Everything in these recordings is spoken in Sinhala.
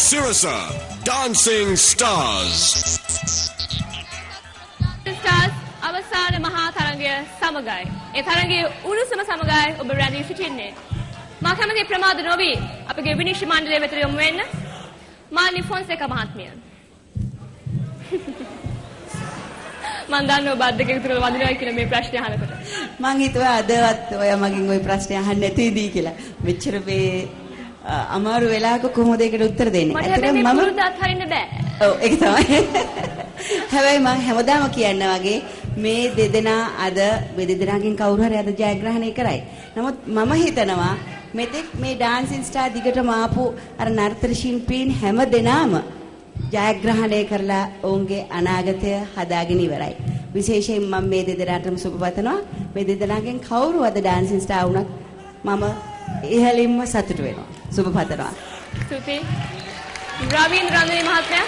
Sirasa Dancing Stars. Stars අවසාන මහා තරගය සමගයි. ඒ තරගයේ උණුසුම සමගයි ඔබ රැඳී සිටින්නේ. මා කැමති ප්‍රමාද නොවි අපගේ විනිශ්චය මණ්ඩලය වෙත යොමු වෙන්න. මානි ෆොන්සේකා මහත්මිය. මම දන්නවා ඔබ අද්දක විතර වදිනවා කියලා මේ ප්‍රශ්නේ අහනකොට. මං හිතුවා අදවත් ඔයා මගෙන් ওই ප්‍රශ්නේ අහන්න නැතිදී කියලා. මෙච්චර මේ අමාරු වෙලාවක කොහොමද ඒකට උත්තර දෙන්නේ? ඇත්තටම මම පුරුද්දත් හරින්න බෑ. ඔව් ඒක තමයි. හැබැයි මම හැමදාම කියන්න වගේ මේ දෙදෙනා අද මේ දෙදෙනාගෙන් කවුරු හරි අද ජයග්‍රහණය කරයි. නමුත් මම හිතනවා මෙතෙක් මේ ඩාන්සින් ස්ටාර් දිගටම ආපු අර නර්තන ශිල්පීන් හැම දෙනාම ජයග්‍රහණය කරලා ඔවුන්ගේ අනාගතය හදාගෙන ඉවරයි. විශේෂයෙන් මම මේ දෙදෙනාටම සුබ පතනවා. මේ දෙදෙනාගෙන් කවුරු අද ඩාන්සින් ස්ටාර් වුණත් මම ඉහළින්ම සතුටු වෙනවා. සුබ පතනවා. ස්තුතියි. රවීන්ද්‍ර රන්දනේ මහත්මයා.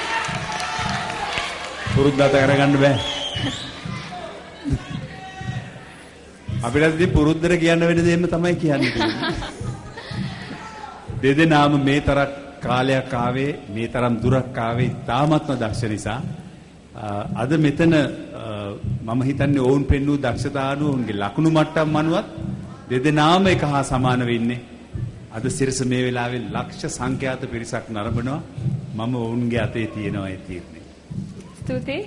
පුරුද්දට කරගන්න බෑ. අපිට පුරුද්දට කියන්න වෙන දෙයක්ම තමයි කියන්නේ. දෙදෙනාම මේ තරම් කාලයක් ආවේ මේ තරම් දුරක් ආවේ තාමත්ම දක්ෂ නිසා අද මෙතන මම හිතන්නේ ඔවුන් පෙන්වූ දක්ෂතාවු ඔවුන්ගේ ලකුණු මට්ටම් අනුවත් දෙදෙනාම එක හා සමාන වෙන්නේ. අද සිරස මේ වෙලාවේ ලක්ෂ සංඛ්‍යාත පිරිසක් නරඹනවා. මම ඔවුන්ගේ අතේ තියෙනවා ඒ තීරණය. ස්තුතියි.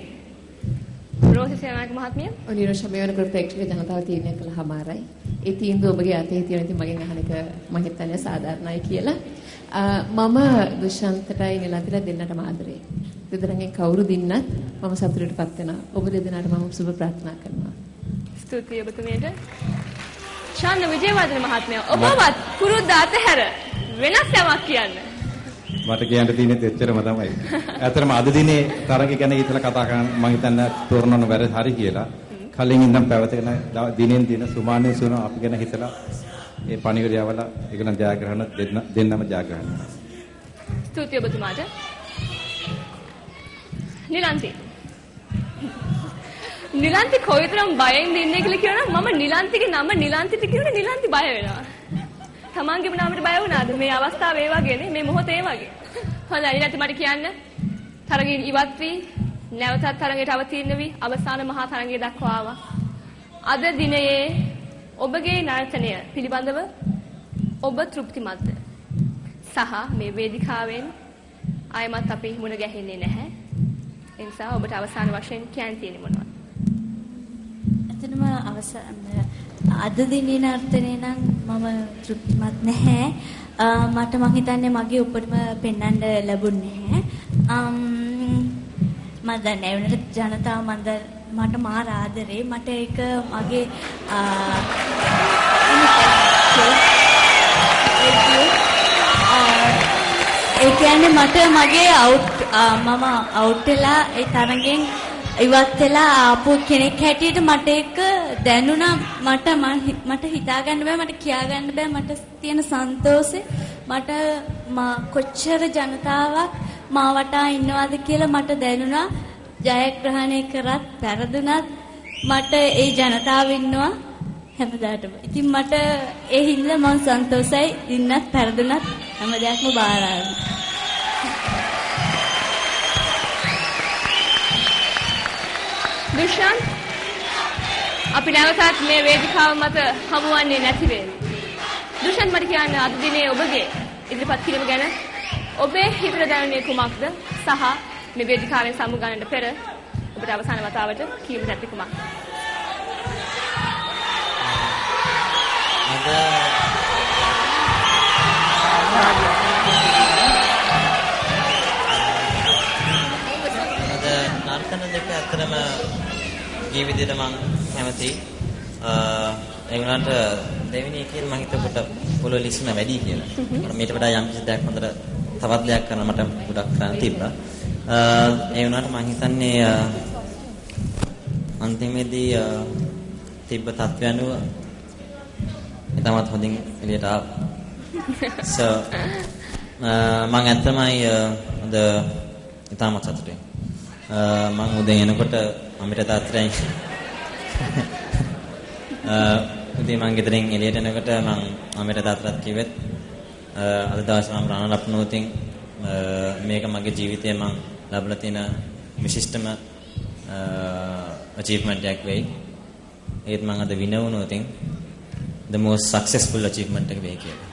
රෝසි සේනානායක මහත්මිය. ඔනිරෝෂ මේ වෙනකොට ප්‍රේක්ෂක ජනතාව තීරණය කළාමාරයි. ඒ තීන්දුව ඔබගේ අතේ තියෙන ඉතින් මගෙන් අහන එක මම හිතන්නේ සාධාරණයි කියලා. මම දුෂන්තටයි නිලන්තට දෙන්නටම ආදරේ. දෙදෙනාගෙන් කවුරු දින්නත් මම සතුටටපත් වෙනවා. ඔබ දෙදෙනාට මම සුබ ප්‍රාර්ථනා කරනවා. ස්තුතියි ඔබතුමියට. ශාන්ත විජේවර්ධන මහත්මයා ඔබවත් පුරුද්ද අතහැර වෙනස් යමක් කියන්න. මට කියන්න තියෙන්නේ එච්චරම තමයි. ඇත්තටම අද දිනේ තරගය ගැන හිතලා කතා කරන්න මම හිතන්නේ තෝරනන වැරදි හරි කියලා. කලින් ඉඳන් පැවතගෙන දිනෙන් දින සුමානේ සුන අපි ගැන හිතලා ඒ පණිවිඩය යවලා ඒකන ජයග්‍රහණ දෙන්නම ජයග්‍රහණ. ස්තුතියි ඔබතුමාට. නිලන්ති. නිලන්ති කොයිතරම් බයෙන් ඉන්නේ කියලා කියනවා මම නිලන්තිගේ නම නිලන්තිට කියුනේ නිලන්ති බය වෙනවා. තමන්ගේම නාමයට බය වුණාද මේ අවස්ථාව ඒ වගේනේ මේ මොහොත ඒ වගේ. හොඳයි නිලන්ති මට කියන්න. තරගය ඉවත් වී නැවතත් තරගයට අවතීර්ණ වී අවසාන මහා තරගය දක්වා ආවා. අද දිනයේ ඔබගේ නර්තනය පිළිබඳව ඔබ තෘප්තිමත්ද? සහ මේ වේදිකාවෙන් ආයමත් අපි මුණ ගැහෙන්නේ නැහැ. ඒ නිසා ඔබට අවසාන වශයෙන් කියන්න තියෙන්නේ මොනවද? ඇත්තටම අද දිනේ නර්තනය නම් මම තෘප්තිමත් නැහැ. මට මං හිතන්නේ මගේ උපරිම පෙන්වන්න ලැබුණේ නැහැ. මම දන්නේ වෙනට ජනතාව මට මාර ආදරේ. මට ඒක මගේ ඒ කියන්නේ මට මගේ මම අවුට් වෙලා ඒ තරගෙන් ඉවත් වෙලා ආපු කෙනෙක් හැටියට මට ඒක දැනුණා. මට හිතා ගන්න බෑ, මට කියා ගන්න බෑ. මට තියෙන සන්තෝෂේ මට කොච්චර ජනතාවක් මා වටා ඉන්නවද කියලා මට දැනුණා. ජයග්‍රහණය කරත් පෙරදුනත් මට ඒ ජනතාව ඉන්නවා හැමදාටම. ඉතින් මට ඒ හින්දා මම සන්තෝෂයි. ඉන්නත් පෙරදුනත් හැම දෙයක්ම බාර ආවා. දුෂාන් අපි නැවතත් මේ වේදිකාව මත හමුවන්නේ නැති වෙන්නේ. දුෂාන් මට කියන්න අද දිනේ ඔබගේ ඉදිරිපත් කිරීම ගැන ඔබේ හිතට දැනුනේ කුමක්ද? සහ මේ වේදිකාවෙන් සමුගන්නට පෙර ඔබට අවසාන වතාවට කීම නැති කුමක්ද? නර්තන දෙක අතරම ජීවිතේට මම කැමතියි. ඒ වුණාට දෙවෙනි එකේ මම හිතුවට පොළොව ලිස්න වැඩි කියලා. මට වඩා යම් කිසි දෙයක් හොඳට තවත් දෙයක් කරන්න මට ගොඩක් කරන්න තිබ්බා. ඒ වුණාට මම හිතන්නේ අන්තිමේදී තිබ්බ තත්ත්වය අනුව ඊටමත් හොඳින් එළියට ආවා. මම ඇත්තමයි අද ඊටමත් සතුටුයි. මම උදේ එනකොට අමිට තාත්තෙන් උදේ මම ගෙදරින් එළියට එනකොට මම අමිට තාත්තට කිව්වෙත් අද දවසේ මම රාණලප්නෝතින් මේක මගේ ජීවිතේ මම ලැබලා තියෙන විශිෂ්ටම achievement එකක් වෙයි. ඒත් මම අද වින වුණොත් the most successful achievement එක වෙයි කියලා.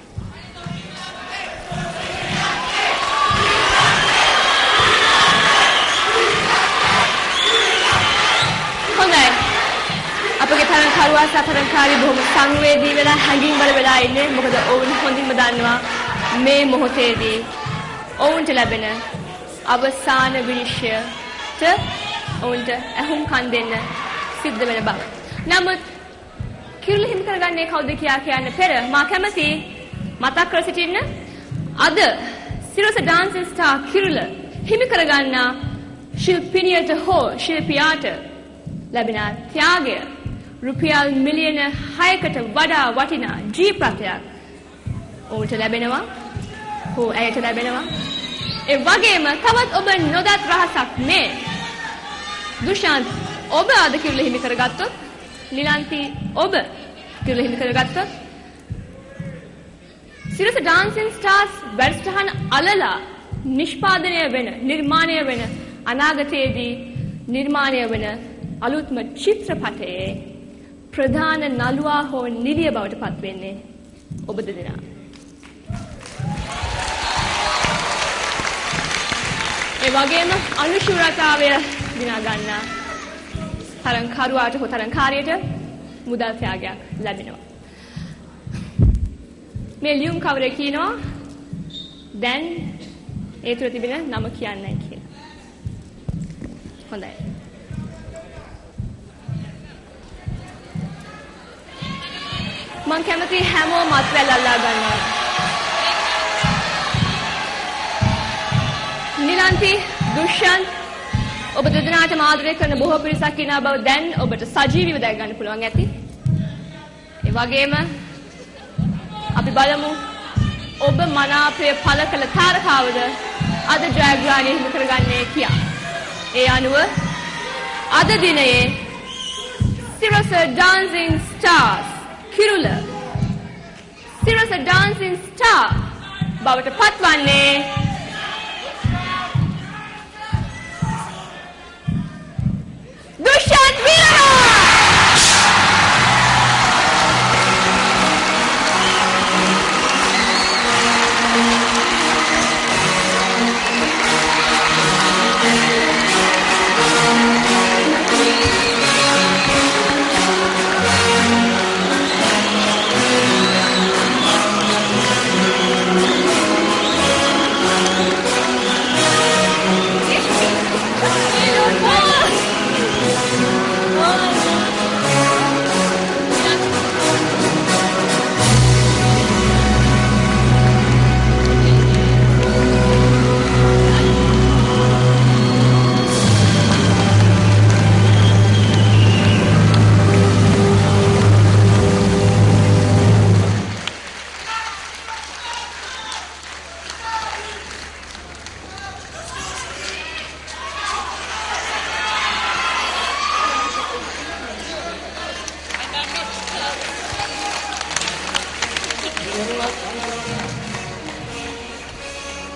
හොඳයි. අපගේ තරංකාරුවා සතරංකාරී බොහොම සංවේදී වෙලා හැඟීම් බල වෙලා ඉන්නේ. මොකද ඔවුන් හොඳින්ම දන්නවා මේ මොහොතේදී ඔවුන්ට ලැබෙන අවසාන විනිශ්චයට ඔවුන්ට ඇහුම්කන් දෙන්න සිද්ධ වෙන බව. නමුත් කිරුළ හිමි කරගන්නේ කවුද කියා කියන්න පෙර මා කැමති මතක් කර සිටින්න අද සිරස ඩාන්සින් ස්ටාර් කිරුළ හිමි කරගන්නා ශිල්පිනියට හෝ ශිල්පියාට ලැබෙන ත්‍යාගය රුපියල් මිලියන 6කට වඩා වටිනා ජීවිතයක් ඔවුන්ට ලැබෙනවා හෝ ඇයට ලැබෙනවා. ඒ වගේම තවත් ඔබ නොදත් රහසක් මේ දුෂාන්ත් ඔබ අද කිරුළ හිමි කරගත්තොත් නිලන්ති ඔබ කිරුළ හිමි කරගත්තොත් සිරස ඩාන්සින් ස්ටාර්ස් වැඩසටහන අලලා නිෂ්පාදනය වෙන නිර්මාණය වෙන අනාගතයේදී නිර්මාණය වෙන අලුත්ම චිත්‍රපටයේ ප්‍රධාන නළුවා හෝ නිළිය බවට පත් වෙන්නේ ඔබ දෙදෙනා. ඒ වගේම අනුශූරතාවය දිනා ගන්නා තරංකාරුවාට හෝ තරංකාරියට මුදල් ත්‍යාගයක් ලැබෙනවා. මේ ලියුම් කවරේ කියනවා දැන් ඒ තුර තිබෙන නම කියන්නයි කියලා. හොඳයි. මං කැමති හැමෝම අත්වැල් අල්ලා ගන්නවා. නිලන්ති දුෂ්යන්ත් ඔබ දෙදෙනාටම ආදරය කරන බොහෝ පිරිසක් ඉන්නා බව දැන් ඔබට සජීවීව දැක ගන්න පුළුවන් ඇති. ඒ වගේම අපි බලමු ඔබ මනාපය පළ කළ තාරකාවද අද ජයග්‍රහණය හිමි කරගන්නේ කියා. ඒ අනුව අද දිනයේ සිරස ඩාන්සින් ස්ටාර්ස් කිරුළ සිරස ඩාන්සින් ස්ටාර් බවට පත්වන්නේ දුෂාන්ත් විරා.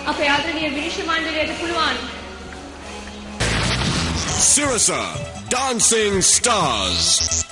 අපේ ආදරණීය විනිශ්චය මණ්ඩලයට පුළුවන් Sirasa Dancing Stars.